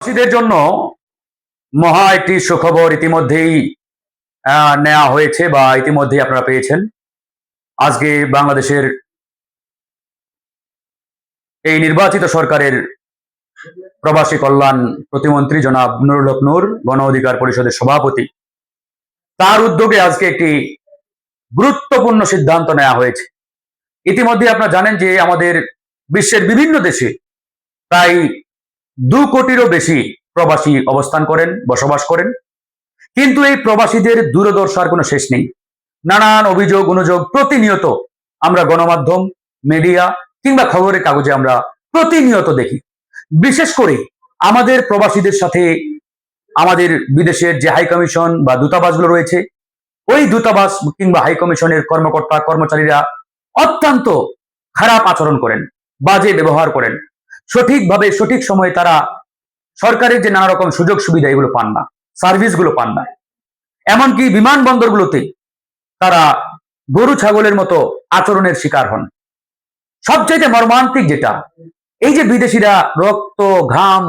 প্রবাসীদের জন্য মহা একটি সুখবর ইতিমধ্যেই নেওয়া হয়েছে বা ইতিমধ্যেই আপনারা পেয়েছেন। আজকে বাংলাদেশের এই নির্বাচিত সরকারের প্রবাসী কল্যাণ প্রতিমন্ত্রী জনাব নুরুল হক নূর, গণ অধিকার পরিষদের সভাপতি, তার উদ্যোগে আজকে একটি গুরুত্বপূর্ণ সিদ্ধান্ত নেওয়া হয়েছে। ইতিমধ্যে আপনারা জানেন যে আমাদের বিশ্বের বিভিন্ন দেশে প্রায় 2 কোটিরও বেশি প্রবাসী অবস্থান করেন, বসবাস করেন। কিন্তু এই প্রবাসীদের দুর্দশার কোনো শেষ নেই। নানান অভিযোগ অনুযোগ প্রতিনিয়ত আমরা গণমাধ্যম, মিডিয়া কিংবা খবরের কাগজে আমরা প্রতিনিয়ত দেখি। বিশেষ করে আমাদের প্রবাসীদের সাথে আমাদের বিদেশের যে হাই কমিশন বা দূতাবাসগুলো রয়েছে, ওই দূতাবাস কিংবা হাই কমিশনের কর্মকর্তা কর্মচারীরা অত্যন্ত খারাপ আচরণ করেন, বাজে ব্যবহার করেন। সঠিকভাবে সঠিক সময়ে তারা সরকারের যে নানা রকম সুযোগ সুবিধা এগুলো পান না, সার্ভিসগুলো পান না। এমনকি বিমানবন্দরগুলোতে তারা গরু ছাগলের মতো আচরণের শিকার হন। সবচাইতে মর্মান্তিক যেটা, এই যে বিদেশিরা রক্ত ঘাম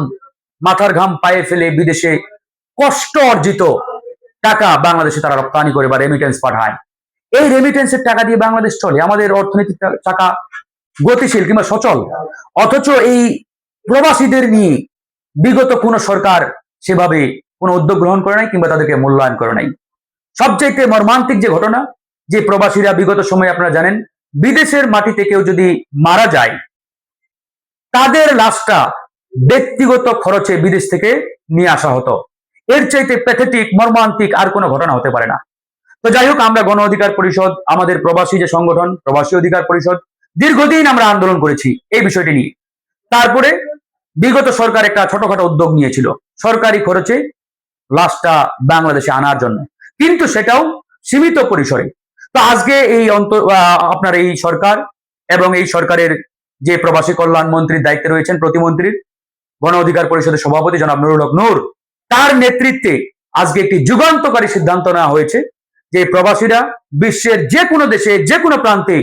মাথার ঘাম পায়ে ফেলে বিদেশে কষ্ট অর্জিত টাকা বাংলাদেশে তারা রপ্তানি করে বা রেমিটেন্স পাঠায়, এই রেমিটেন্সের টাকা দিয়ে বাংলাদেশ চলে, আমাদের অর্থনৈতিক টাকা গতিশীল কিংবা সচল। অথচ এই প্রবাসীদের নিয়ে বিগত কোন সরকার সেভাবে কোনো উদ্যোগ গ্রহণ করে নাই কিংবা তাদেরকে মূল্যায়ন করে নাই। সবচাইতে মর্মান্তিক যে ঘটনা, যে প্রবাসীরা বিগত সময়ে আপনারা জানেন বিদেশের মাটিতে কেউ যদি মারা যায়, তাদের লাশটা ব্যক্তিগত খরচে বিদেশ থেকে নিয়ে আসা হতো। এর চাইতে প্যাথেটিক মর্মান্তিক আর কোনো ঘটনা হতে পারে না। তো যাই হোক, আমরা গণ অধিকার পরিষদ, আমাদের প্রবাসী যে সংগঠন প্রবাসী অধিকার পরিষদ, দীর্ঘদিন আমরা আন্দোলন করেছি এই বিষয়টি নিয়ে। তারপরে বিগত সরকার একটা ছোটখাটো উদ্যোগ নিয়েছিল সরকারি খরচে লাশটা বাংলাদেশে আনার জন্য, কিন্তু সেটাও সীমিত পরিসরে। তো আজকে এই আপনার এই সরকার এবং এই সরকারের যে প্রবাসী কল্যাণ মন্ত্রীর দায়িত্বে রয়েছেন প্রতিমন্ত্রীর, গণ অধিকার পরিষদের সভাপতি জনাব নুরুল হক নূর, তার নেতৃত্বে আজকে একটি যুগান্তকারী সিদ্ধান্ত নেওয়া হয়েছে যে প্রবাসীরা বিশ্বের যে কোনো দেশে যে কোনো প্রান্তে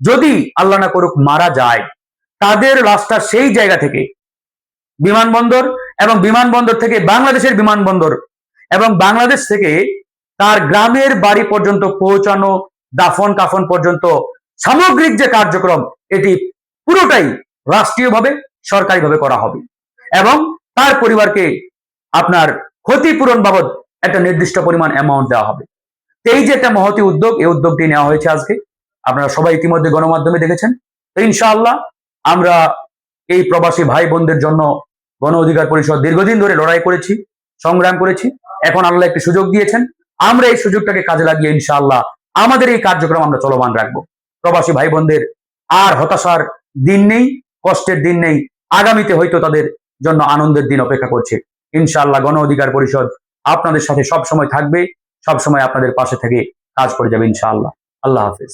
যদি আল্লাহ না করুক মারা যায়, তাদের লাশটা সেই জায়গা থেকে বিমানবন্দর এবং বিমানবন্দর থেকে বাংলাদেশের বিমানবন্দর এবং বাংলাদেশ থেকে তার গ্রামের বাড়ি পর্যন্ত পৌঁছানো, দাফন কাফন পর্যন্ত সামগ্রিক যে কার্যক্রম, এটি পুরোটাই রাষ্ট্রীয়ভাবে সরকারিভাবে করা হবে এবং তার পরিবারকে আপনার ক্ষতিপূরণ বাবদ একটা নির্দিষ্ট পরিমাণ অ্যামাউন্ট দেওয়া হবে। এই যে একটা মহতি উদ্যোগ, এই উদ্যোগটি নেওয়া হয়েছে আজকে, আপনারা সবাই ইতিমধ্যে গণমাধ্যমে দেখেছেন। তো ইনশাআল্লাহ আমরা এই প্রবাসী ভাই বোনদের জন্য গণ অধিকার পরিষদ দীর্ঘদিন ধরে লড়াই করেছি, সংগ্রাম করেছি। এখন আল্লাহ একটি সুযোগ দিয়েছেন, আমরা এই সুযোগটাকে কাজে লাগিয়ে ইনশাআল্লাহ আমাদের এই কার্যক্রম আমরা চলমান রাখবো। প্রবাসী ভাই বোনদের আর হতাশার দিন নেই, কষ্টের দিন নেই। আগামীতে হয়তো তাদের জন্য আনন্দের দিন অপেক্ষা করছে। ইনশাআল্লাহ গণ অধিকার পরিষদ আপনাদের সাথে সব সময় থাকবে, সব সময় আপনাদের পাশে থেকে কাজ করে যাবে ইনশাআল্লাহ। আল্লাহ হাফেজ।